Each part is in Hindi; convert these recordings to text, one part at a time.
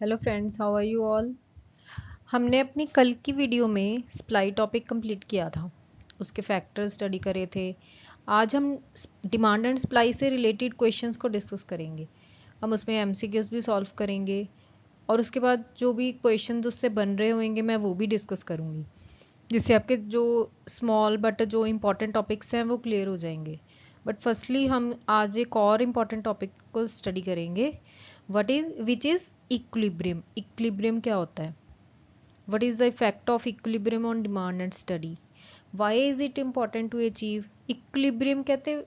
Hello friends, how are you all. हमने अपनी कल की वीडियो में सप्लाई टॉपिक कंप्लीट किया था, उसके फैक्टर्स स्टडी करे थे। आज हम डिमांड एंड सप्लाई से रिलेटेड क्वेश्चंस को डिस्कस करेंगे। हम उसमें एमसीक्यूज भी सॉल्व करेंगे और उसके बाद जो भी क्वेश्चंस उससे बन रहे होंगे मैं वो भी डिस्कस करूँगी, जिससे आपके जो स्मॉल बट जो इम्पोर्टेंट टॉपिक्स हैं वो क्लियर हो जाएंगे। बट फर्स्टली हम आज एक और इम्पॉर्टेंट टॉपिक को स्टडी करेंगे, विच इज़ इक्विलिब्रियम। इक्विलिब्रियम क्या होता है? What is the effect of equilibrium on demand and study? Why is it important to achieve equilibrium? कहते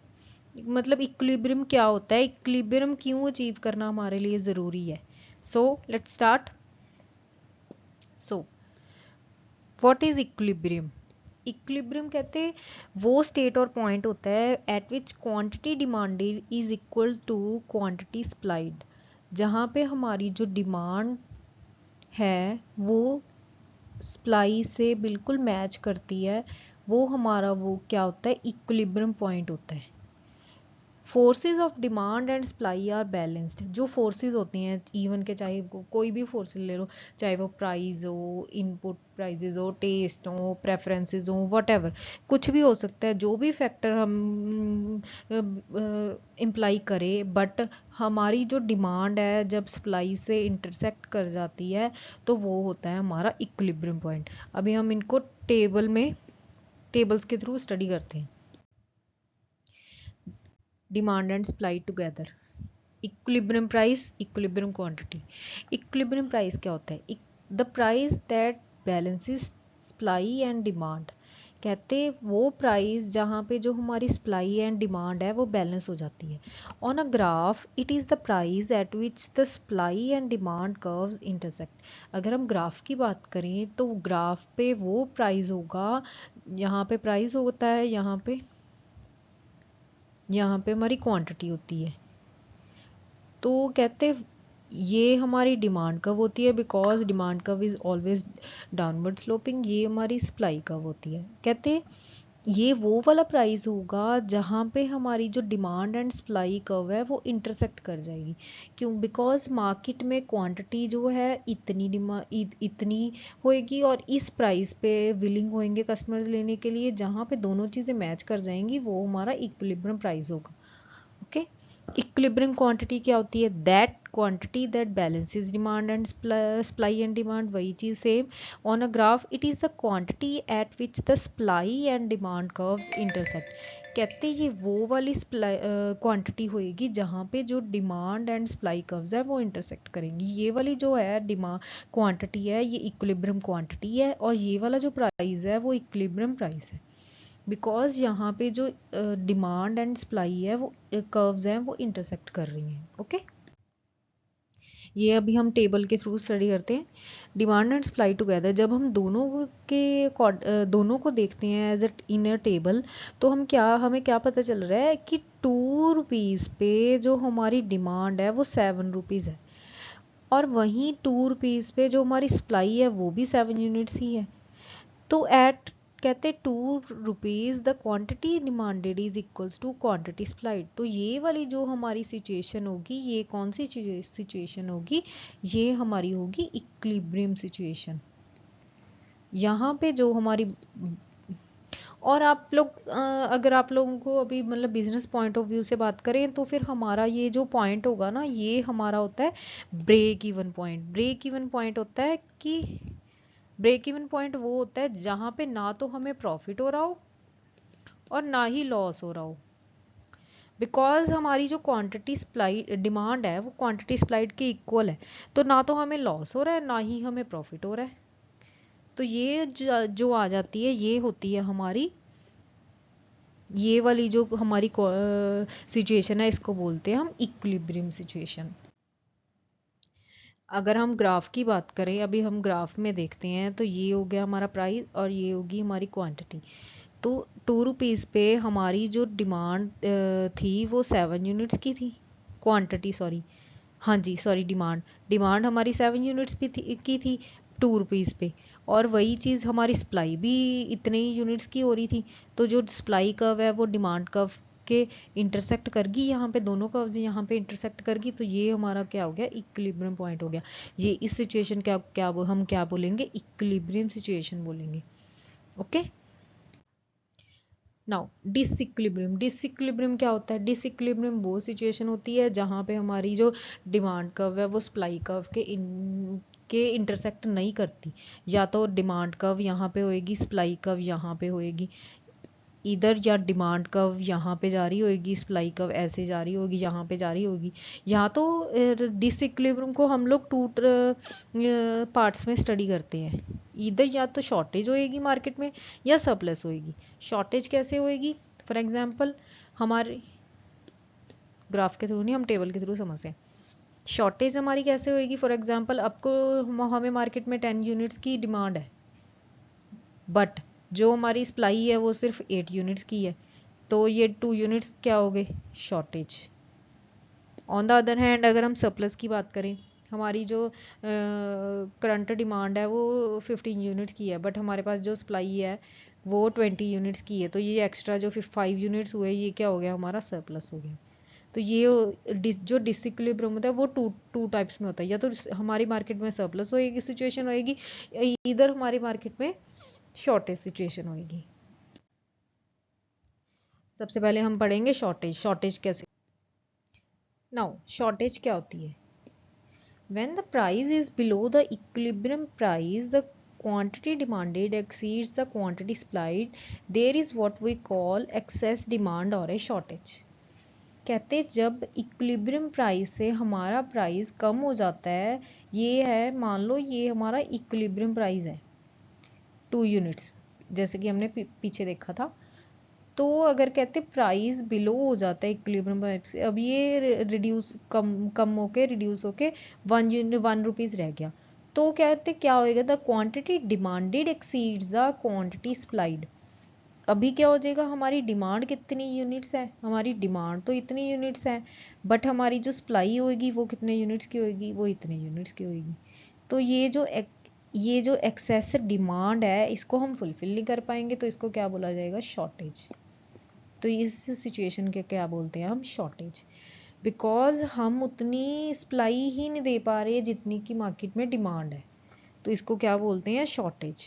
मतलब इक्विलिब्रियम क्या होता है, इक्विलिब्रियम क्यों अचीव करना हमारे लिए ज़रूरी है। So let's start. So what is equilibrium? Equilibrium कहते हैं वो स्टेट और पॉइंट होता है at which quantity demanded is equal to quantity supplied, जहाँ पे हमारी जो डिमांड है वो सप्लाई से बिल्कुल मैच करती है। वो हमारा वो क्या होता है, इक्विलिब्रियम पॉइंट होता है। Forces of demand and supply are balanced. जो फोर्सेस होती हैं इवन के, चाहे कोई भी फोर्सेस ले लो, चाहे वो प्राइस हो, इनपुट प्राइजेस हो, टेस्ट हो, प्रेफरेंसेस हो, वट कुछ भी हो सकता है, जो भी फैक्टर हम इम्प्लाई करें, बट हमारी जो डिमांड है जब सप्लाई से इंटरसेक्ट कर जाती है तो वो होता है हमारा इक्विलिब्रियम पॉइंट। अभी हम इनको टेबल्स के थ्रू स्टडी करते हैं। Demand and supply together, equilibrium price, equilibrium quantity. Equilibrium price क्या होता है? The price that balances supply and demand. कहते वो प्राइस जहाँ पे जो हमारी सप्लाई एंड डिमांड है वो बैलेंस हो जाती है। On a graph it is the price at which the supply and demand curves intersect. अगर हम ग्राफ की बात करें तो ग्राफ पे वो प्राइस होगा, यहाँ पे प्राइस होता है, यहाँ पे हमारी क्वांटिटी होती है। तो कहते ये हमारी डिमांड कब होती है, बिकॉज डिमांड कब इज ऑलवेज डाउनवर्ड स्लोपिंग। ये हमारी सप्लाई कब होती है, कहते ये वो वाला प्राइस होगा जहाँ पे हमारी जो डिमांड एंड सप्लाई कर्व है वो इंटरसेक्ट कर जाएगी। क्यों? बिकॉज मार्केट में क्वांटिटी जो है इतनी होएगी और इस प्राइस पे विलिंग होंगे कस्टमर्स लेने के लिए, जहाँ पे दोनों चीज़ें मैच कर जाएंगी वो हमारा इक्विलिब्रियम प्राइस होगा। ओके, इक्विलिब्रियम क्वांटिटी क्या होती है? That quantity that balances demand and supply and demand. वही चीज same on a graph it is the quantity eight which the supply and demand curves intersect. कहते ये वो वाली क्वांटिटी होएगी जहाँ पे जो डिमांड एंड सप्लाई कर्व्स है वो इंटरसेक्ट करेंगी। ये वाली जो है डिमांड क्वांटिटी है ये इक्विलिब्रियम क्वांटिटी है, और ये वाला जो प्राइस है वो इक्विलिब्रियम प्राइस है, बिकॉज यहाँ पे जो डिमांड एंड सप्लाई है वो कर्व्स हैं वो इंटरसेक्ट कर रही हैं। ओके, ये अभी हम टेबल के थ्रू स्टडी करते हैं। डिमांड एंड सप्लाई टुगेदर, जब हम दोनों को देखते हैं एज इन अ टेबल, तो हमें क्या पता चल रहा है कि 2 रुपीज़ पे जो हमारी डिमांड है वो 7 रुपीज़ है, और वहीं 2 रुपीज़ पे जो हमारी सप्लाई है वो भी 7 यूनिट्स ही है। तो एट कहते 2 rupees the quantity demanded is equals to quantity supplied. तो ये वाली जो हमारी सिचुएशन होगी, ये कौन सी सिचुएशन होगी? ये हमारी होगी इक्विलिब्रियम सिचुएशन। यहाँ पे जो हमारी, और आप लोग अगर आप लोगों को अभी मतलब बिजनेस पॉइंट ऑफ व्यू से बात करें तो फिर हमारा ये जो पॉइंट होगा ना, ये हमारा होता है break even point. Break even point होता है कि ब्रेक इवन पॉइंट वो होता है जहाँ पे ना तो हमें प्रॉफिट हो रहा हो और ना ही लॉस हो रहा हो, बिकॉज हमारी जो क्वांटिटी सप्लाई डिमांड है वो क्वांटिटी सप्लाइड के इक्वल है। तो ना तो हमें लॉस हो रहा है ना ही हमें प्रॉफिट हो रहा है। तो ये जो आ जाती है ये होती है हमारी, ये वाली जो हमारी सिचुएशन है इसको बोलते हैं हम इक्विलिब्रियम सिचुएशन। अगर हम ग्राफ की बात करें, अभी हम ग्राफ में देखते हैं, तो ये हो गया हमारा प्राइस और ये होगी हमारी क्वांटिटी। तो 2 रुपीज़ पे हमारी जो डिमांड थी वो 7 यूनिट्स की थी, क्वांटिटी सॉरी, हाँ जी सॉरी, डिमांड हमारी 7 यूनिट्स की थी 2 रुपीज़ पे, और वही चीज़ हमारी सप्लाई भी इतने ही यूनिट्स की हो रही थी। तो जो सप्लाई कर्व है वो डिमांड कर्व के इंटरसेक्ट करगी, यहाँ पे दोनों कर्व्स यहाँ पे इंटरसेक्ट करगी, तो ये हमारा क्या हो गया, इक्विलिब्रियम पॉइंट हो गया। ये इस सिचुएशन हम क्या बोलेंगे, इक्विलिब्रियम सिचुएशन बोलेंगे। Okay, now disequilibrium. डिसइक्विलिब्रियम क्या होता है, डिसइक्विलिब्रियम वो सिचुएशन होती है जहाँ पे हमारी जो डिमांड कर्व है वो सप्लाई कर्व के इंटरसेक्ट नहीं करती, या तो डिमांड कर्व यहाँ पे होएगी, सप्लाई कर्व यहाँ पे होएगी, इधर या डिमांड कर्व यहाँ पे जा रही होगी, सप्लाई कर्व ऐसे जा रही होगी, यहाँ पे जा रही होगी। यहाँ तो डिसइक्विलिब्रियम को हम लोग टू पार्ट्स में स्टडी करते हैं, इधर या तो शॉर्टेज होएगी मार्केट में या सरप्लस होएगी। शॉर्टेज कैसे होएगी, फॉर एग्जांपल हमारे ग्राफ के थ्रू नहीं, हम टेबल के थ्रू समझते हैं। शॉर्टेज हमारी कैसे होएगी, फॉर एग्जांपल आपको हमें मार्केट में 10 यूनिट्स की डिमांड है, बट जो हमारी सप्लाई है वो सिर्फ 8 यूनिट्स की है, तो ये 2 यूनिट्स क्या हो गए, shortage. On the other hand अगर हम सरप्लस की बात करें, हमारी जो करंट डिमांड है वो 15 यूनिट्स की है, बट हमारे पास जो सप्लाई है वो 20 यूनिट्स की है, तो ये एक्स्ट्रा जो 5 यूनिट्स हुए ये क्या हो गया, हमारा सरप्लस हो गया। तो ये जो डिसइक्विलिब्रियम होता है वो टू टाइप्स में होता है, या तो हमारी मार्केट में सरप्लस होएगी सिचुएशन होएगी, इधर हमारी मार्केट में शॉर्टेज सिचुएशन होएगी। सबसे पहले हम पढ़ेंगे शॉर्टेज। शॉर्टेज कैसे, नाउ शॉर्टेज क्या होती है, when the price is below the equilibrium price, the quantity demanded exceeds the quantity supplied, there is what we call excess demand or a shortage। कहते जब इक्विलिब्रियम प्राइस से हमारा प्राइस कम हो जाता है, ये है मान लो ये हमारा इक्विलिब्रियम प्राइस है 2 यूनिट्स, जैसे कि हमने पीछे देखा था। तो अगर कहते प्राइस बिलो हो जाता है इक्विलिब्रियम प्राइस से, अब ये रिड्यूस कम होके रिड्यूस होके 1 रुपीज़ रह गया, तो कहते क्या होएगा, the quantity demanded exceeds the quantity supplied. अभी क्या हो जाएगा, हमारी डिमांड कितनी यूनिट्स है, हमारी डिमांड तो इतनी यूनिट्स है, बट हमारी जो सप्लाई होएगी वो कितने यूनिट्स की होएगी, वो इतने यूनिट्स की होएगी। तो ये जो एक्सेस डिमांड है इसको हम फुलफिल नहीं कर पाएंगे, तो इसको क्या बोला जाएगा, शॉर्टेज। तो इस सिचुएशन के क्या बोलते हैं हम, शॉर्टेज, बिकॉज हम उतनी सप्लाई ही नहीं दे पा रहे जितनी की मार्केट में डिमांड है, तो इसको क्या बोलते हैं, शॉर्टेज।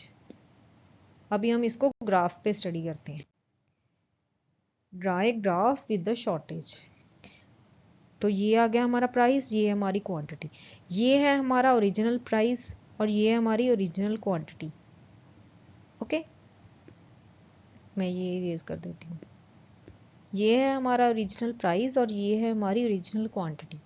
अभी हम इसको ग्राफ पे स्टडी करते हैं। Draw a graph with the shortage. तो ये आ गया हमारा प्राइस, ये है हमारी क्वांटिटी, ये है हमारा ओरिजिनल प्राइस और ये है हमारी ओरिजिनल क्वांटिटी। ओके, मैं ये इरेज कर देती हूँ। ये है हमारा ओरिजिनल प्राइस और ये है हमारी ओरिजिनल क्वांटिटी।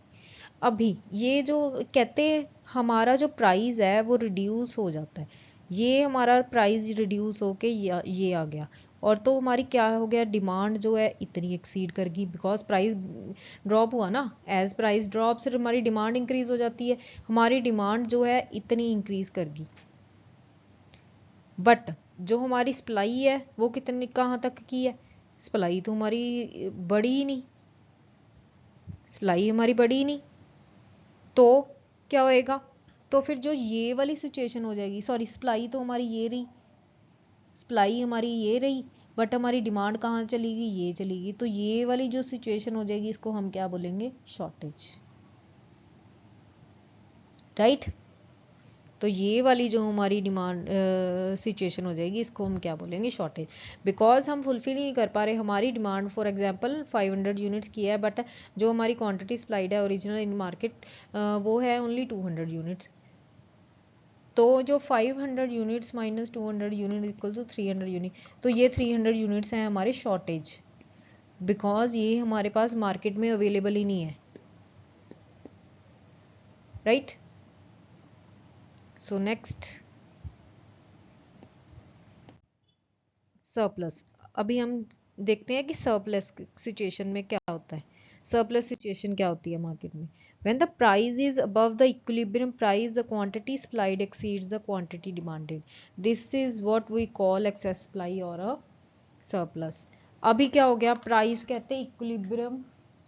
अभी ये जो कहते हैं हमारा जो प्राइस है वो रिड्यूस हो जाता है, ये हमारा प्राइस रिड्यूस होके ये आ गया, और तो हमारी क्या हो गया, डिमांड जो है इतनी एक्सीड करगी, बिकॉज प्राइस ड्रॉप हुआ ना, एज प्राइस ड्रॉप से हमारी डिमांड इंक्रीज हो जाती है, हमारी डिमांड जो है इतनी इंक्रीज करगी, बट जो हमारी सप्लाई है वो कितनी कहाँ तक की है, सप्लाई तो हमारी बढ़ी ही नहीं, सप्लाई हमारी बढ़ी ही नहीं, तो क्या होएगा, तो फिर जो ये वाली सिचुएशन हो जाएगी, सॉरी सप्लाई तो हमारी ये रही, सप्लाई हमारी ये रही, बट हमारी डिमांड कहाँ चली गई, ये चली गई, तो ये वाली जो सिचुएशन हो जाएगी इसको हम क्या बोलेंगे, शॉर्टेज, राइट। तो ये वाली जो हमारी डिमांड सिचुएशन हो जाएगी इसको हम क्या बोलेंगे, शॉर्टेज, बिकॉज हम फुलफिल नहीं कर पा रहे, हमारी डिमांड फॉर एग्जांपल 500 यूनिट्स की है, बट जो हमारी क्वांटिटी सप्लाइड है ओरिजिनल इन मार्केट वो है ओनली 200 यूनिट्स, तो जो 500 units minus 200 unit equal to 300 unit, तो ये 300 यूनिट्स हैं हमारे शॉर्टेज, बिकॉज ये हमारे पास मार्केट में अवेलेबल ही नहीं है, राइट। So next, surplus. अभी हम देखते हैं कि सरप्लस सिचुएशन में क्या होता है। सरप्लस सिचुएशन क्या होती है मार्केट में, when the price is above the equilibrium price, the quantity supplied exceeds the quantity demanded, this is what we call excess supply or a surplus। अभी क्या हो गया, प्राइस कहते हैं इक्विलिब्रियम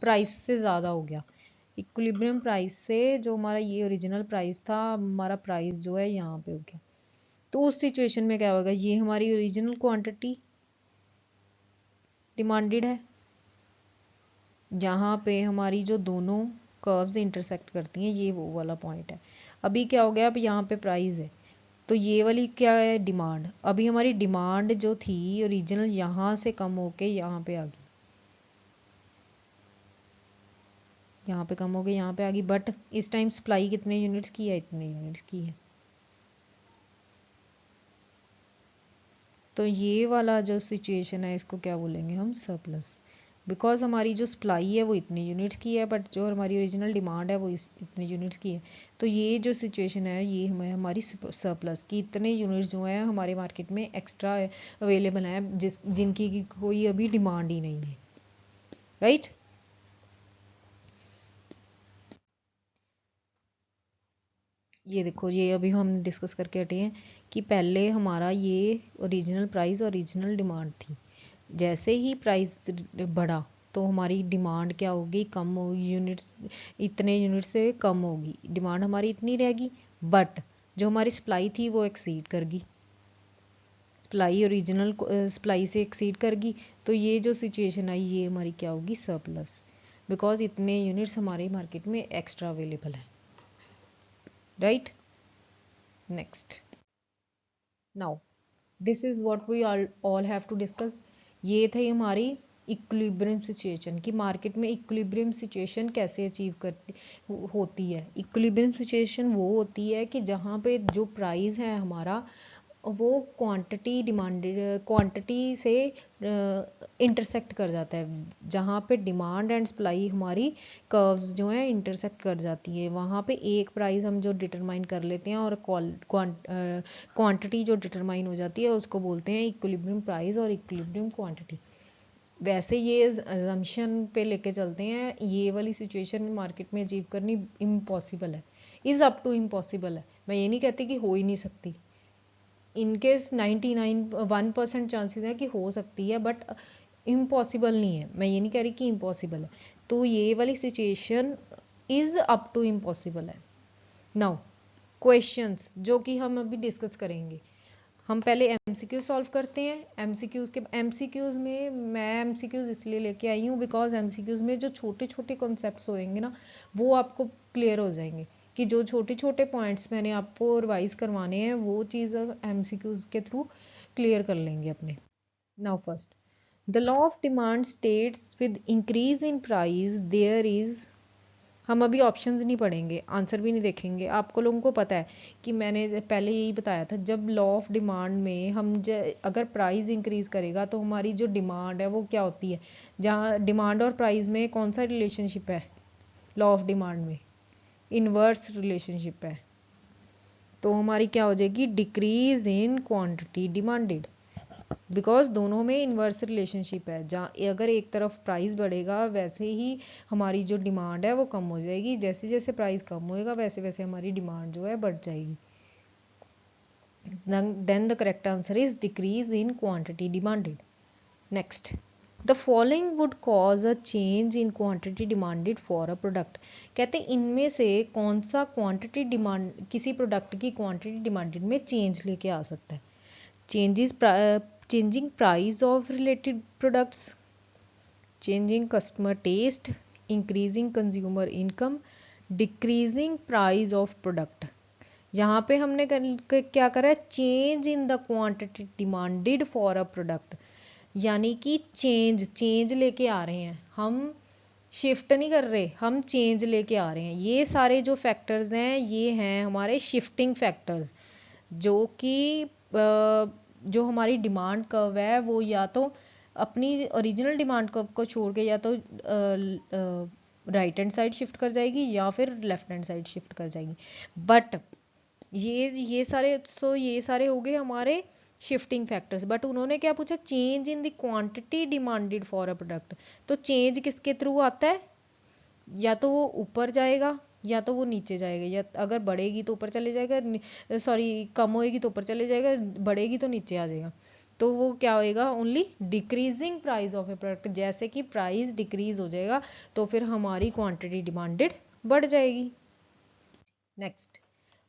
प्राइस से ज़्यादा हो गया, इक्विलिब्रियम प्राइस से जो हमारा ये ओरिजिनल प्राइस था, हमारा प्राइस जो है यहाँ पे हो गया, तो उस सिचुएशन में क्या होगा, ये हमारी ओरिजिनल क्वांटिटी डिमांडेड है, जहाँ पे हमारी जो दोनों कर्व्स इंटरसेक्ट करती हैं, ये वो वाला पॉइंट है। अभी क्या हो गया, अब यहाँ पे प्राइस है, तो ये वाली क्या है, डिमांड। अभी हमारी डिमांड जो थी ओरिजिनल, यहाँ से कम होके यहाँ पे आ गई, यहाँ पे कम हो गई, यहाँ पे आ गई, बट इस टाइम सप्लाई कितने यूनिट्स की है, इतने यूनिट्स की है। तो ये वाला जो सिचुएशन है इसको क्या बोलेंगे हम, सरप्लस। बिकॉज हमारी जो सप्लाई है वो इतने यूनिट्स की है, बट जो हमारी ओरिजिनल डिमांड है वो इतने यूनिट्स की है। तो ये जो सिचुएशन है ये हमें हमारी सरप्लस की, इतने यूनिट्स जो हैं हमारे मार्केट में एक्स्ट्रा अवेलेबल हैं, जिनकी की कोई अभी डिमांड ही नहीं है, राइट। ये देखो, ये अभी हम डिस्कस करके हटे हैं कि पहले हमारा ये ओरिजिनल प्राइस और ओरिजिनल डिमांड थी। जैसे ही प्राइस बढ़ा तो हमारी डिमांड क्या होगी, कम होगी, यूनिट्स इतने यूनिट से कम होगी, डिमांड हमारी इतनी रहेगी, बट जो हमारी सप्लाई थी वो एक्सीड कर गई, सप्लाई ओरिजिनल सप्लाई से एक्सीड कर गई। तो ये जो सिचुएशन आई ये हमारी क्या होगी, सरप्लस, बिकॉज इतने यूनिट्स हमारे मार्केट में एक्स्ट्रा अवेलेबल है, right. Next, now this is what we all have to discuss. ये थी हमारी इक्विलिब्रियम सिचुएशन, कि मार्केट में इक्विलिब्रियम सिचुएशन कैसे अचीव करती होती है। इक्विलिब्रियम सिचुएशन वो होती है कि जहाँ पे जो प्राइस है हमारा वो क्वांटिटी डिमांडेड क्वांटिटी से इंटरसेक्ट कर जाता है, जहाँ पे डिमांड एंड सप्लाई हमारी कर्व्स जो हैं इंटरसेक्ट कर जाती है, वहाँ पे एक प्राइस हम जो डिटरमाइन कर लेते हैं और क्वांटिटी जो डिटरमाइन हो जाती है उसको बोलते हैं इक्विलिब्रियम प्राइस और इक्विलिब्रियम क्वांटिटी। वैसे ये अजम्पशन पे लेके चलते हैं, ये वाली सिचुएशन मार्केट में अचीव करनी इम्पॉसिबल है, इज़ अप टू इम्पॉसिबल है। मैं ये नहीं कहती कि हो ही नहीं सकती, इनकेस 99 1% चांसेस है कि हो सकती है, बट इम्पॉसिबल नहीं है। मैं ये नहीं कह रही कि इम्पॉसिबल है, तो ये वाली situation is up to impossible है। नाउ क्वेश्चंस जो कि हम अभी डिस्कस करेंगे, हम पहले एमसीक्यू सॉल्व करते हैं। एमसीक्यूज के एमसीक्यूज में मैं एमसीक्यूज इसलिए लेके आई हूँ बिकॉज एमसीक्यूज में जो छोटे छोटे कॉन्सेप्ट्स होंगे ना वो आपको क्लियर हो जाएंगे, कि जो छोटे छोटे पॉइंट्स मैंने आपको रिवाइज करवाने हैं वो चीज़ एमसीक्यूज के थ्रू क्लियर कर लेंगे अपने। Now first, the law of demand states with increase in price there is, हम अभी ऑप्शंस नहीं पढ़ेंगे, आंसर भी नहीं देखेंगे, आपको लोगों को पता है कि मैंने पहले यही बताया था, जब लॉ ऑफ डिमांड में हम अगर प्राइस इंक्रीज करेगा तो हमारी जो डिमांड है वो क्या होती है, जहाँ डिमांड और प्राइस में कौन सा रिलेशनशिप है, लॉ ऑफ डिमांड में इनवर्स रिलेशनशिप है, तो हमारी क्या हो जाएगी, decrease in quantity demanded, because दोनों में इन्वर्स रिलेशनशिप है, जहाँ अगर एक तरफ प्राइस बढ़ेगा वैसे ही हमारी जो डिमांड है वो कम हो जाएगी, जैसे जैसे प्राइस कम होएगा वैसे वैसे हमारी डिमांड जो है बढ़ जाएगी। Then the correct answer is decrease in quantity demanded. Next, the following would cause a change in quantity demanded for a product. कहते हैं इनमें से कौन सा क्वांटिटी डिमांड किसी प्रोडक्ट की क्वांटिटी डिमांडेड में चेंज लेके आ सकता है। changes changing price of related products, changing customer taste, increasing consumer income, decreasing price of product। यहाँ पे हमने क्या करा है, change in the quantity demanded for a product, यानी कि चेंज लेके आ रहे हैं हम, शिफ्ट नहीं कर रहे, हम चेंज लेके आ रहे हैं। ये सारे जो फैक्टर्स हैं ये हैं हमारे शिफ्टिंग फैक्टर्स, जो कि जो हमारी डिमांड कर्व है वो या तो अपनी ओरिजिनल डिमांड कर्व को छोड़ के या तो राइट हैंड साइड शिफ्ट कर जाएगी या फिर लेफ्ट हैंड साइड शिफ्ट कर जाएगी। बट ये सारे हो गए हमारे शिफ्टिंग फैक्टर्स, बट उन्होंने क्या पूछा, change in the quantity demanded for a product. तो चेंज किसके थ्रू आता है, या तो वो ऊपर जाएगा या तो वो नीचे जाएगा, या अगर बढ़ेगी तो ऊपर चले जाएगा, सॉरी कम होएगी तो ऊपर चले जाएगा, बढ़ेगी तो नीचे आ जाएगा। तो वो क्या होएगा, only decreasing price of a product, जैसे कि प्राइस डिक्रीज हो जाएगा तो फिर हमारी क्वांटिटी डिमांडेड बढ़ जाएगी। Next,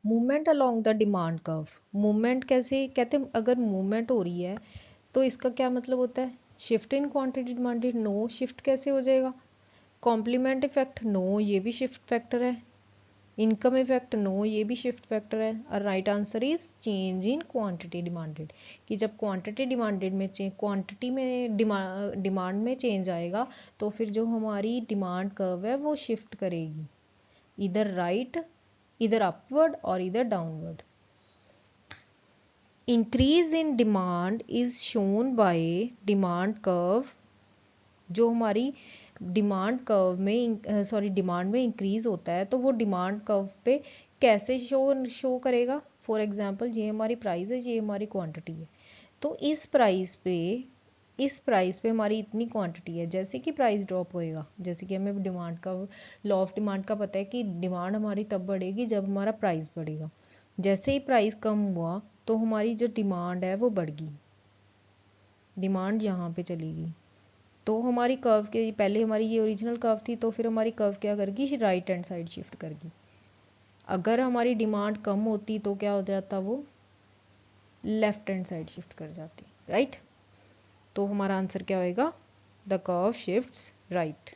movement along the demand curve. Movement कैसे कहते हैं, अगर मूवमेंट हो रही है तो इसका क्या मतलब होता है, shift in quantity demanded, no shift कैसे हो जाएगा, कॉम्प्लीमेंट इफेक्ट नो, ये भी शिफ्ट फैक्टर है। इनकम इफेक्ट नो, ये भी शिफ्ट फैक्टर है। और right answer is change in quantity demanded, कि जब क्वांटिटी डिमांडेड में क्वांटिटी में डिमांड में चेंज आएगा तो फिर जो हमारी डिमांड कर्व है वो शिफ्ट करेगी, इधर राइट, इधर अपवर्ड और इधर downward. Increase in demand is shown by demand curve, जो हमारी डिमांड कर्व में डिमांड में इंक्रीज होता है तो वो डिमांड कर्व पे कैसे शो करेगा। फॉर एग्जांपल ये हमारी प्राइस है, ये हमारी क्वांटिटी है, तो इस प्राइस पे हमारी इतनी क्वांटिटी है, जैसे कि प्राइस ड्रॉप होएगा, जैसे कि हमें डिमांड का लॉ ऑफ डिमांड का पता है कि डिमांड हमारी तब बढ़ेगी जब हमारा प्राइस बढ़ेगा। जैसे ही प्राइस कम हुआ तो हमारी जो डिमांड है वो बढ़ गई, डिमांड यहाँ पे चलेगी। तो हमारी कर्व के पहले हमारी ये ओरिजिनल कर्व थी, तो फिर हमारी कर्व क्या करेगी, राइट हैंड साइड शिफ्ट करेगी। अगर हमारी डिमांड कम होती तो क्या हो जाता, वो लेफ्ट हैंड साइड शिफ्ट कर जाती, राइट। तो हमारा आंसर क्या होएगा, the curve shifts right.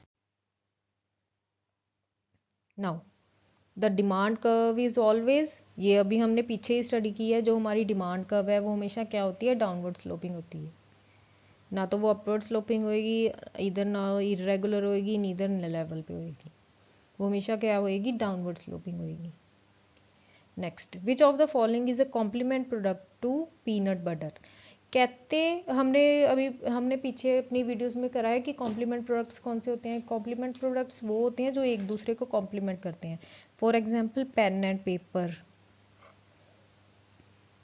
Now the demand curve is always, ये अभी हमने पीछे ही स्टडी की है, जो हमारी डिमांड कर्व है वो हमेशा क्या होती है, डाउनवर्ड स्लोपिंग होती है। ना तो वो अपवर्ड स्लोपिंग होएगी, इधर ना इरेगुलर होएगी, नीदर लेवल पे होएगी, वो हमेशा क्या होएगी, डाउनवर्ड स्लोपिंग होएगी। Next, which of the following is a complement product to peanut butter. कहते हमने पीछे अपनी वीडियोस में करा है कि कॉम्प्लीमेंट प्रोडक्ट्स कौन से होते हैं। कॉम्प्लीमेंट प्रोडक्ट्स वो होते हैं जो एक दूसरे को कॉम्प्लीमेंट करते हैं। For example pen and paper,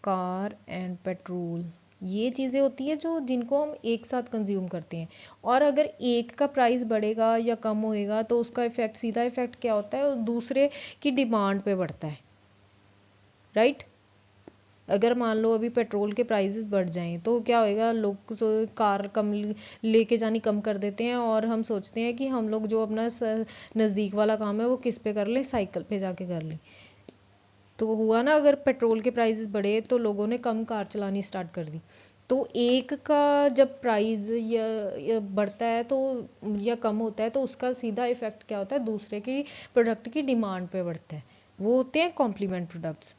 car and petrol, ये चीज़ें होती है जो जिनको हम एक साथ कंज्यूम करते हैं। और अगर एक का प्राइस बढ़ेगा या कम होएगा तो उसका इफेक्ट, सीधा इफेक्ट क्या होता है, दूसरे की डिमांड पे बढ़ता है, राइट। अगर मान लो अभी पेट्रोल के प्राइसेस बढ़ जाएं तो क्या होएगा, लोग कार कम लेके जानी कम कर देते हैं और हम सोचते हैं कि हम लोग जो अपना नज़दीक वाला काम है वो किस पे कर लें, साइकिल पे जाके कर लें। तो हुआ ना, अगर पेट्रोल के प्राइसेस बढ़े तो लोगों ने कम कार चलानी स्टार्ट कर दी। तो एक का जब प्राइस या बढ़ता है तो या कम होता है तो उसका सीधा इफेक्ट क्या होता है, दूसरे की प्रोडक्ट की डिमांड पे बढ़ता है। वो होते हैं complement products.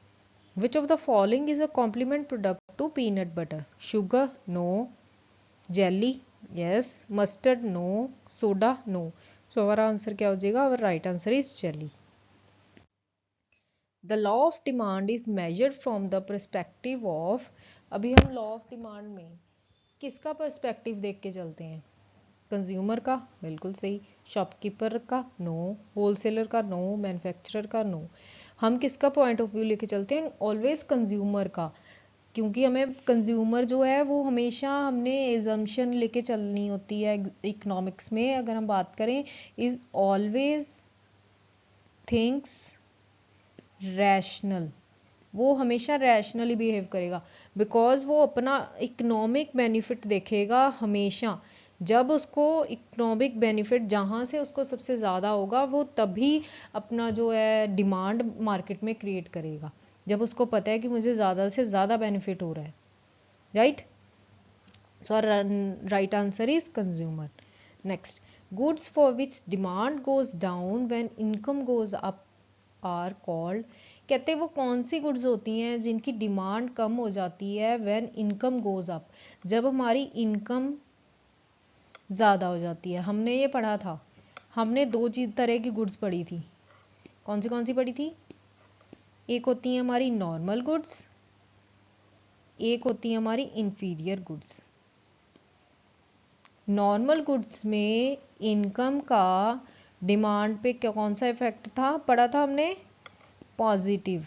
Which of the following is a complement product to peanut butter? Sugar? No. Jelly? Yes. Mustard? No. Soda? No. So our answer क्या हो जाएगा? Our right answer is jelly. The law of demand is measured from the perspective of, अभी हम law of demand में किसका पर्सपेक्टिव देख के चलते हैं, कंज्यूमर का, बिल्कुल सही। शॉपकीपर का नो, होलसेलर का नो, मैन्युफैक्चरर का नो। हम किसका पॉइंट ऑफ व्यू लेके चलते हैं, ऑलवेज कंज्यूमर का, क्योंकि हमें कंज्यूमर जो है वो हमेशा हमने एजम्पशन लेके चलनी होती है। इकोनॉमिक्स में अगर हम बात करें, इज ऑलवेज थिंक्स रैशनल, वो हमेशा रैशनली बिहेव करेगा, बिकॉज वो अपना इकोनॉमिक बेनिफिट देखेगा हमेशा। जब उसको इकोनॉमिक बेनिफिट जहाँ से उसको सबसे ज़्यादा होगा वो तभी अपना जो है डिमांड मार्केट में क्रिएट करेगा, जब उसको पता है कि मुझे ज़्यादा से ज़्यादा बेनिफिट हो रहा है, right. So right answer is consumer. Next, goods for which demand goes down when income goes up are called. कहते हैं वो कौन सी गुड्स होती हैं जिनकी डिमांड कम हो जाती है व्हेन इनकम गोज अप, जब हमारी इनकम ज़्यादा हो जाती है। हमने ये पढ़ा था, हमने दो चीज तरह की गुड्स पढ़ी थी। कौन सी पढ़ी थी, एक होती है हमारी नॉर्मल गुड्स, एक होती है हमारी इंफीरियर गुड्स। नॉर्मल गुड्स में इनकम का डिमांड पे कौन सा इफेक्ट था, पढ़ा था हमने, पॉजिटिव।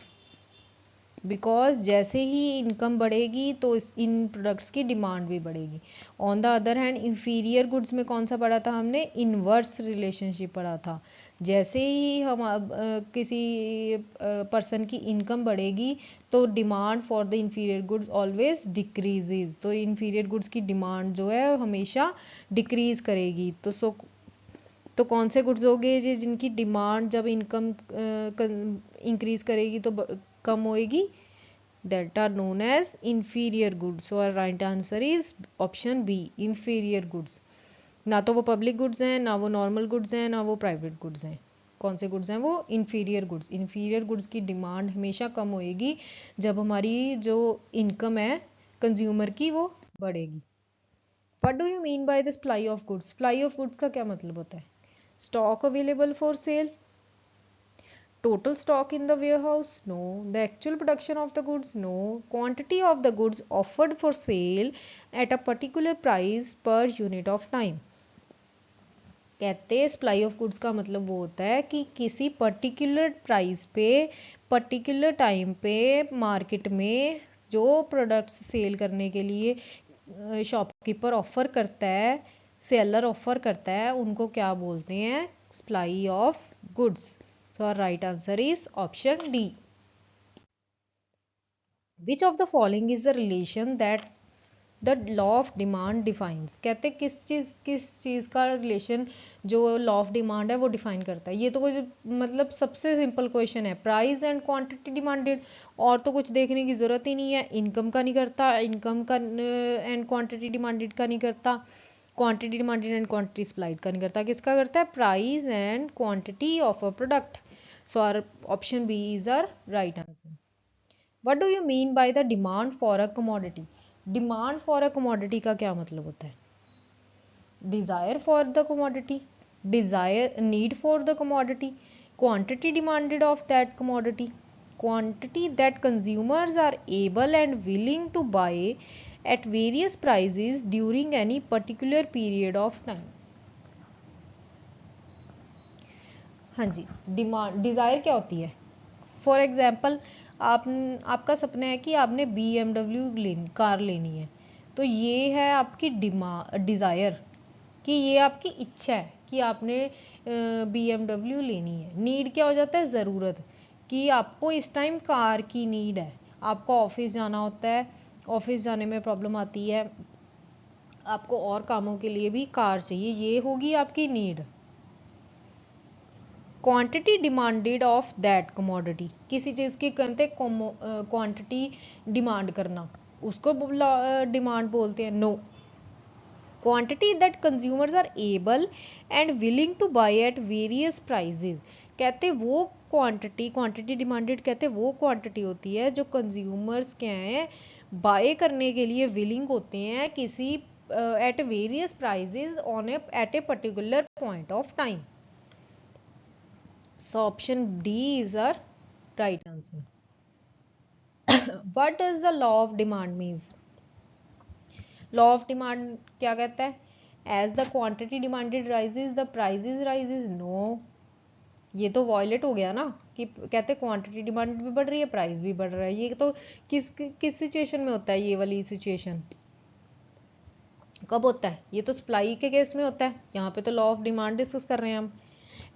बिकॉज जैसे ही इनकम बढ़ेगी तो इन प्रोडक्ट्स की डिमांड भी बढ़ेगी। On the other hand inferior goods में कौन सा पढ़ा था हमने, इनवर्स रिलेशनशिप पढ़ा था। जैसे ही हम किसी पर्सन की इनकम बढ़ेगी तो demand for the inferior goods always decreases, तो इंफीरियर गुड्स की डिमांड जो है हमेशा डिक्रीज करेगी। तो कौन से गुड्स हो गए जिनकी डिमांड जब इनकम इंक्रीज करेगी तो कम होएगी, that are known as inferior goods. So our right answer is option B, inferior goods. ना तो वो पब्लिक गुड्स हैं, ना वो नॉर्मल गुड्स हैं, ना वो प्राइवेट गुड्स हैं। कौन से गुड्स हैं वो? Inferior goods. इन्फीरियर गुड्स की डिमांड हमेशा कम होएगी जब हमारी जो इनकम है कंज्यूमर की वो बढ़ेगी। What do you mean by the supply of goods? Supply of goods का क्या मतलब होता है? Stock available for sale, total stock in the warehouse? No. The actual production of the goods? No. Quantity of the goods offered for sale at a particular price per unit of time? कहते हैं सप्लाई ऑफ गुड्स का मतलब वो होता है कि किसी पर्टिकुलर प्राइस पे पर्टिकुलर टाइम पे मार्केट में जो प्रोडक्ट्स सेल करने के लिए शॉपकीपर ऑफर करता है, सेलर ऑफर करता है, उनको क्या बोलते हैं? Supply of goods. So our right answer is option D. Which of the following is the relation that the law of demand defines? कहते किस चीज़ का रिलेशन जो लॉ ऑफ डिमांड है वो डिफाइन करता है? ये तो कोई मतलब सबसे सिंपल क्वेश्चन है, प्राइस एंड क्वांटिटी डिमांडेड, और तो कुछ देखने की ज़रूरत ही नहीं है। इनकम का नहीं करता, इनकम का एंड क्वांटिटी डिमांडेड का नहीं करता, quantity demanded and quantity supplied का नहीं करता। किसका करता है? Price and quantity of a product. So our option B is our right answer. What do you mean by the demand for a commodity? Demand for a commodity का क्या मतलब होता है? Desire for the commodity, desire, need for the commodity, quantity demanded of that commodity, quantity that consumers are able and willing to buy at various prices during any particular period of time. हाँ जी, डिमांड डिज़ायर क्या होती है? फॉर एग्जाम्पल आपका सपना है कि आपने BMW कार लेनी है, तो ये है आपकी डिज़ायर, कि ये आपकी इच्छा है कि आपने BMW लेनी है। नीड क्या हो जाता है? ज़रूरत, कि आपको इस टाइम कार की नीड है, आपको ऑफिस जाना होता है, ऑफिस जाने में प्रॉब्लम आती है, आपको और कामों के लिए भी कार चाहिए, ये होगी आपकी need. Quantity demanded of that commodity, किसी चीज़ की कहते क्वांटिटी डिमांड करना, उसको डिमांड बोलते हैं। No. Quantity that consumers are able and willing to buy at various prices, कहते वो क्वांटिटी डिमांडेड कहते वो क्वांटिटी होती है जो कंज्यूमर्स क्या हैं बाय करने के लिए विलिंग होते हैं किसी at various prices on at a particular point of time. So option D is our right answer. What does the law of demand means? Law of demand क्या कहता है? As the quantity demanded rises, the prices rises. No. ये तो वॉयलेट हो गया ना, कि कहते क्वांटिटी डिमांड भी बढ़ रही है, प्राइस भी बढ़ रहा है। ये तो किस सिचुएशन में होता है? ये वाली सिचुएशन कब होता है? ये तो सप्लाई के केस में होता है। यहाँ पे तो लॉ ऑफ डिमांड डिस्कस कर रहे हैं हम।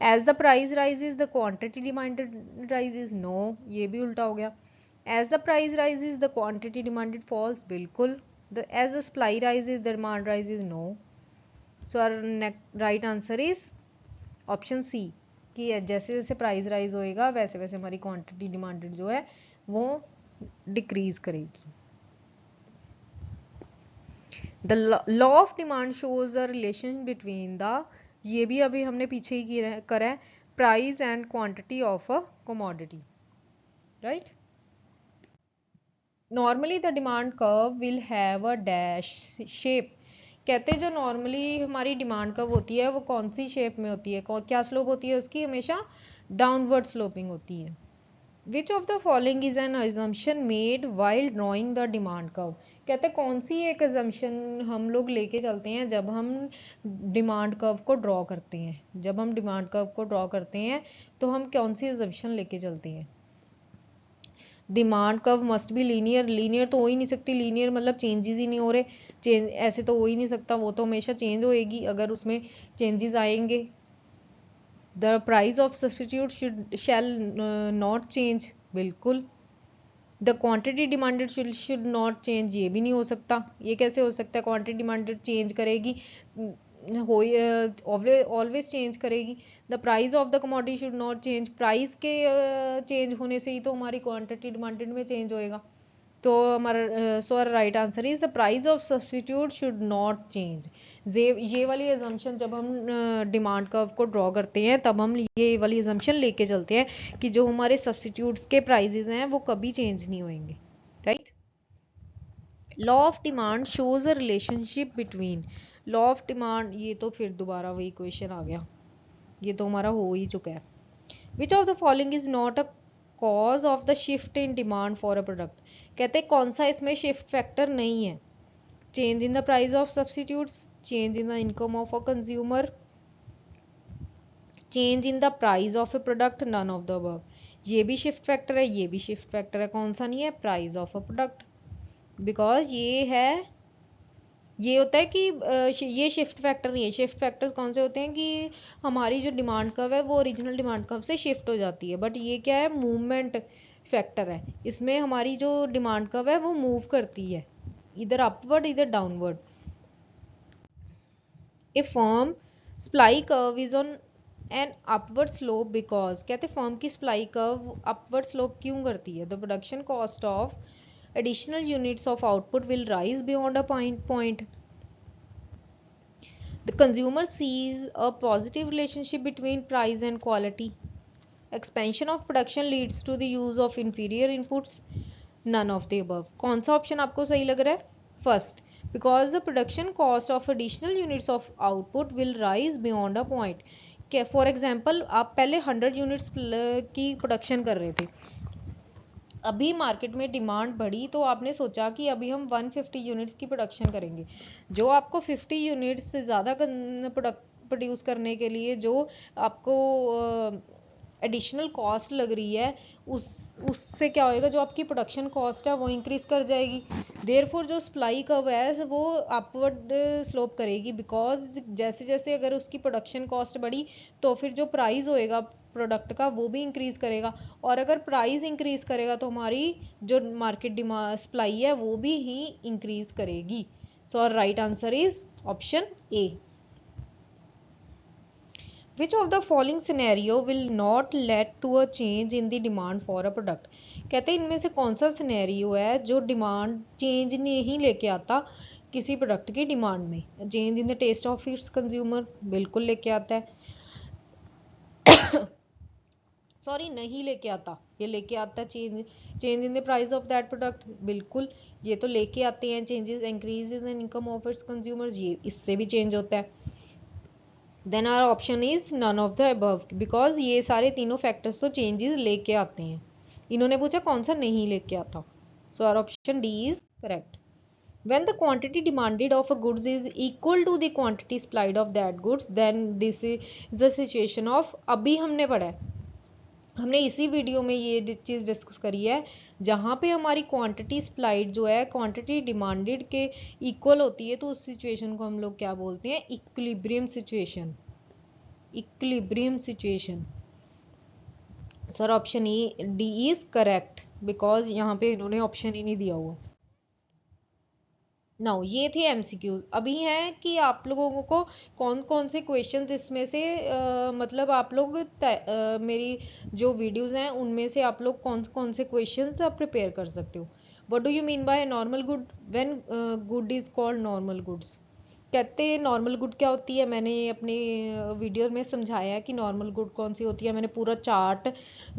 As the price rises, the quantity demanded rises. No, ये भी उल्टा हो गया. As the price rises, the quantity demanded falls. बिल्कुल. As the supply rises, the demand rises. No. So our right answer is option C, कि जैसे जैसे प्राइस राइज होएगा वैसे वैसे हमारी क्वांटिटी डिमांडेड जो है वो डिक्रीज करेगी. The law of demand shows the relation between the, ये भी अभी हमने पीछे ही करा है, price and quantity of a commodity, right. Normally the demand curve will have a dash shape, कहते हैं जो नॉर्मली हमारी डिमांड कर्व होती है वो कौन सी शेप में होती है, क्या स्लोप होती है उसकी? हमेशा डाउनवर्ड स्लोपिंग होती है. Which of the following is an assumption made while drawing the demand curve, कहते कौन सी एक अजम्पशन हम लोग लेके चलते हैं जब हम डिमांड कर्व को ड्रॉ करते हैं. जब हम डिमांड कर्व को ड्रॉ करते हैं तो हम कौन सी अजम्पशन लेके चलते हैं? Demand curve must be linear. Linear तो हो ही नहीं सकती, लीनियर मतलब चेंजेस ही नहीं हो रहे, चेंज ऐसे तो हो ही नहीं सकता, वो तो हमेशा चेंज होएगी अगर उसमें चेंजेस आएंगे. The price of substitute shall not change, बिल्कुल. The quantity demanded should not change, ये भी नहीं हो सकता. ये कैसे हो सकता है? क्वांटिटी डिमांडेड चेंज करेगी, हो ऑलवेज चेंज करेगी. The price of the commodity should not change, price के चेंज होने से ही तो हमारी क्वांटिटी डिमांडेड में चेंज होएगा. तो हमारा so our right answer is the price of substitute should not change. ये वाली एजम्पशन जब हम डिमांड कर्व को ड्रॉ करते हैं तब हम ये वाली एजम्पशन लेके चलते हैं कि जो हमारे सब्सटीट्यूट्स के प्राइजेज हैं वो कभी चेंज नहीं होंगे, right. Law of demand shows a relationship between, law of demand, ये तो फिर दोबारा वही क्वेश्चन आ गया, ये तो हमारा हो ही चुका है। Which of the following is not a cause of the shift in demand for a product, कहते हैं कौन सा इसमें शिफ्ट फैक्टर नहीं है। Change in the price of substitutes, change in the income of a consumer, change in the price of a product, none of the above. ये भी शिफ्ट फैक्टर है, ये भी शिफ्ट फैक्टर है, कौन सा नहीं है, price of a product. Because ये है, ये होता है कि ये शिफ्ट फैक्टर नहीं है। शिफ्ट फैक्टर्स कौन से होते हैं कि हमारी जो डिमांड कर्व है वो ओरिजिनल डिमांड कर्व से शिफ्ट हो जाती है, बट ये क्या है, मूवमेंट फैक्टर है। इसमें हमारी जो डिमांड कर्व है वो मूव करती है, इधर अपवर्ड इधर downward. A firm supply curve is on an upward slope because, कहते फर्म की सप्लाई कर्व अपवर्ड स्लोप क्यों करती है, the production cost of additional units of output will rise beyond a point. The consumer sees a positive relationship between price and quality. Expansion of production leads to the use of inferior inputs. None of the above. कौन सा ऑप्शन आपको सही लग रहा है, first, because the production cost of additional units of output will rise beyond a point. For example आप पहले 100 यूनिट्स की प्रोडक्शन कर रहे थे, अभी मार्केट में डिमांड बढ़ी तो आपने सोचा कि अभी हम 150 यूनिट्स की प्रोडक्शन करेंगे। जो आपको 50 यूनिट्स से ज़्यादा प्रोड्यूस करने के लिए जो आपको एडिशनल कॉस्ट लग रही है, उससे क्या होएगा, जो आपकी प्रोडक्शन कॉस्ट है वो इंक्रीज कर जाएगी। देयरफॉर जो सप्लाई कर्व है वो अपवर्ड स्लोप करेगी, बिकॉज जैसे जैसे अगर उसकी प्रोडक्शन कॉस्ट बढ़ी तो फिर जो प्राइस होएगा प्रोडक्ट का वो भी इंक्रीज करेगा, और अगर प्राइस इंक्रीज करेगा तो हमारी जो मार्केट डिमांड सप्लाई है वो भी ही इंक्रीज करेगी। So right answer is option a. Which of the following scenario will not lead to a change in the demand for a product, कहते हैं इनमें से कौन सा सिनेरियो है जो डिमांड चेंज नहीं लेके आता किसी प्रोडक्ट की डिमांड में। Change in the taste of its consumer, बिल्कुल लेके आता है। सॉरी, नहीं लेके आता, ये लेके आता है change. Change in the price of that product, बिल्कुल ये तो लेके आते हैं changes. Increase in income of its consumers, ये इससे भी चेंज होता है। Then our option is none of the above, because ये सारे तीनों फैक्टर्स तो चेंजेस लेके आते हैं। इन्होंने पूछा कौन सा नहीं लेके आता, so our option D is correct. When the quantity demanded of a goods is equal to the quantity supplied of that goods, then this is the situation of, अभी हमने पढ़ा है, हमने इसी वीडियो में ये चीज़ डिस्कस करी है, जहाँ पे हमारी क्वांटिटी सप्लाइड जो है क्वांटिटी डिमांडेड के इक्वल होती है, तो उस सिचुएशन को हम लोग क्या बोलते हैं, equilibrium situation. Equilibrium situation, sir option D is correct, because यहाँ पे इन्होंने ऑप्शन ही नहीं दिया हुआ। नाउ ये थे एमसीक्यूज। अभी है कि आप लोगों को कौन कौन से क्वेश्चंस इसमें से मतलब आप लोग मेरी जो वीडियोस हैं उनमें से आप लोग कौन कौन से क्वेश्चंस आप प्रिपेयर कर सकते हो। What do you mean by normal good, when good is called normal goods, कहते हैं नॉर्मल गुड क्या होती है, मैंने अपने वीडियो में समझाया है कि नॉर्मल गुड कौन सी होती है, मैंने पूरा चार्ट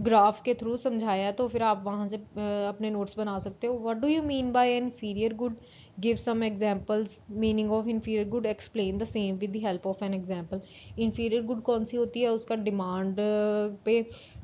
ग्राफ के थ्रू समझाया है, तो फिर आप वहाँ से अपने नोट्स बना सकते हो। What do you mean by inferior good, give some examples, meaning of inferior good, explain the same with the help of an example. Inferior good कौन सी होती है, उसका डिमांड पे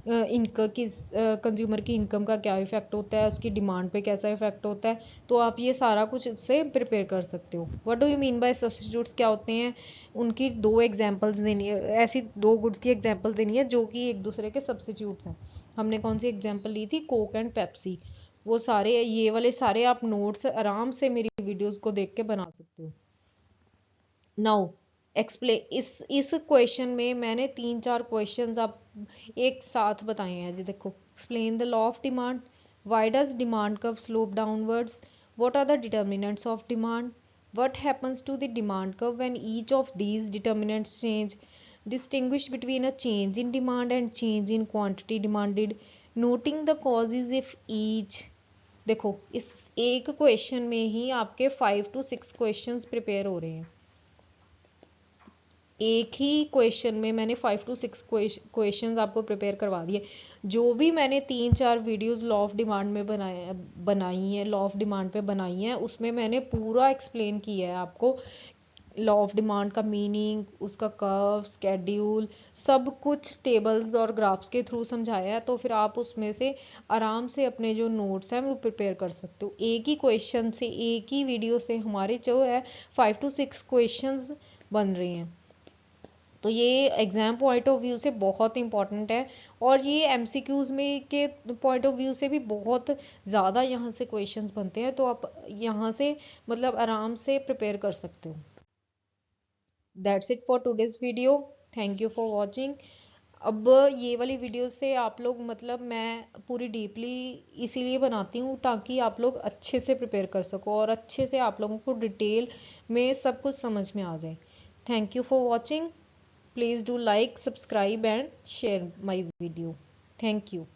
इनकम की, कंज्यूमर की इनकम का क्या इफेक्ट होता है, उसकी डिमांड पे कैसा इफेक्ट होता है, तो आप ये सारा कुछ उससे प्रिपेयर कर सकते हो। What do you mean bye substitutes क्या होते हैं, उनकी दो एग्जांपल्स देनी है, ऐसी दो गुड्स की एग्जांपल देनी है जो कि एक दूसरे के सब्स्टिट्यूट्स हैं। हमने कौन सी एग्जांपल ली थी, कोक एंड पेप्सी। वो सारे, ये वाले सारे आप नोट्स आराम से मेरी वीडियोस को देख के बना सकते हो। नाउ एक्सप्लेन, इस क्वेश्चन में मैंने 3-4 क्वेश्चंस आप एक साथ बताए हैं जी। देखो, explain the law of demand, why does demand curve slope downwards, what are the determinants of demand, what happens to the demand curve when each of these determinants change, distinguish between a change in demand and change in quantity demanded, noting the causes if each, देखो इस एक क्वेश्चन में ही आपके 5 to 6 क्वेश्चंस प्रिपेयर हो रहे हैं। एक ही क्वेश्चन में मैंने 5 to 6 क्वेश्चंस आपको प्रिपेयर करवा दिए। जो भी मैंने 3-4 वीडियोस लॉ ऑफ डिमांड में बनाई है, लॉ ऑफ डिमांड पे बनाई है, उसमें मैंने पूरा एक्सप्लेन किया है आपको लॉ ऑफ डिमांड का मीनिंग, उसका कर्व, स्केड्यूल, सब कुछ टेबल्स और ग्राफ्स के थ्रू समझाया है। तो फिर आप उसमें से आराम से अपने जो नोट्स हैं वो प्रिपेयर कर सकते हो। एक ही क्वेश्चन से, एक ही वीडियो से हमारे जो है 5 to 6 क्वेश्चंस बन रहे हैं। तो ये एग्ज़ाम पॉइंट ऑफ व्यू से बहुत इंपॉर्टेंट है, और ये एमसीक्यूज़ में के पॉइंट ऑफ व्यू से भी बहुत ज़्यादा यहाँ से क्वेश्चंस बनते हैं। तो आप यहाँ से मतलब आराम से प्रिपेयर कर सकते हो। That's it for today's video. Thank you for watching. अब ये वाली वीडियो से आप लोग मतलब मैं पूरी डीपली इसीलिए बनाती हूँ ताकि आप लोग अच्छे से प्रिपेयर कर सको और अच्छे से आप लोगों को डिटेल में सब कुछ समझ में आ जाए। Thank you for watching. Please do like, subscribe and share my video. Thank you.